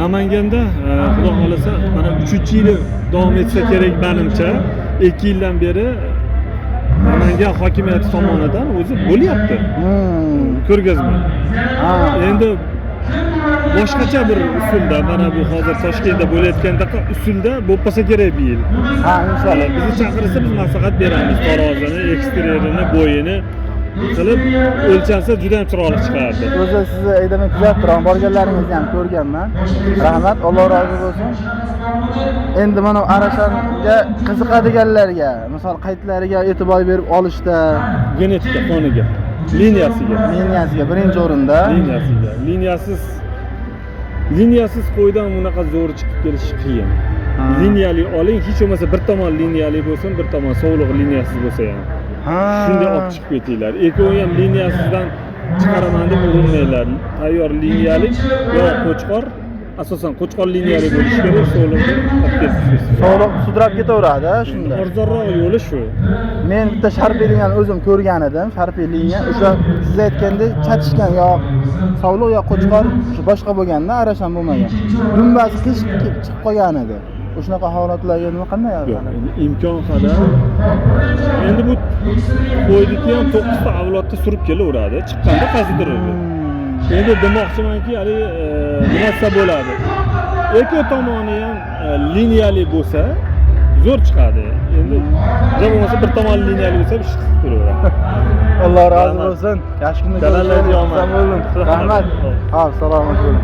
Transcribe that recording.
Namanganda xudo xolasa mana 3-yili davom etsa kerak menimcha. 2 yildan beri Namangan hokimiyati tomonidan o'zi bo'lyapti. Ko'rgazma. Endi boshqacha bir usulda, mana bu hozir Toshkentda bo'layotgandaqa usulda bo'lmasa kerak bu yil. Inshaalloh. Bizni chaqirsa biz maslahat beramiz. Tarozini, eksteryerini, bo'yini qilib o'lchansa juda ham chiroyli chiqardi. O'zi sizni aydaman kuzatib turaman, borganlaringizni ham ko'rganman. Rahmat, Alloh rozi bo'lsin. Endi mana Arashanga qiziqadiganlarga, misol qaytlariga e'tibor berib olishda, Genetika qoniga, liniyasiga birinchi o'rinda. Liniyasiz qo'ydan bunaqa zo'r chiqib kelish qiyin. Liniyali oling, hech bo'lmasa bir tomon liniyali bo'lsin, bir tomon sog'liq liniyasiz bo'lsa ham. Shunday olib chiqib ketinglar. Eko'ni ham liniyasidan chiqaraman deb urinmanglar. Tayyor liniyali yo qo'chqor, asosan qo'chqor liniyali bo'lishi kerak, sog'liqni olib ketish. Sog'liq sudrab ketaveradi, shunda. Arzonroq yo'li shu. Men bitta sharpelingani o'zim ko'rgan edim, sharpelingni. O'sha siz aytgandek chatishgan yo sog'liq yo qo'chqor shu boshqa bo'lganda, Arashan bo'lmagan. Dumbasi qish chiqib qolgan edi. O'shunaqa holatlarga nima qanday imkon qadar endi bu qo'ydiki ham 9 ta avlodda surib kelaveradi, chiqqanda qaysidir endi demoqchimanki, hali nima bo'ladi, eko tomoni ham liniyali bo'lsa zo'r chiqadi. Endi bo'lmasa bir tomon liniyali bo'lsa ish qilib turaveradi. Alloh rozi bo'lsin. Yaxshi kunlar. Dalalarga omad. Rahmat. Salomat bo'ling.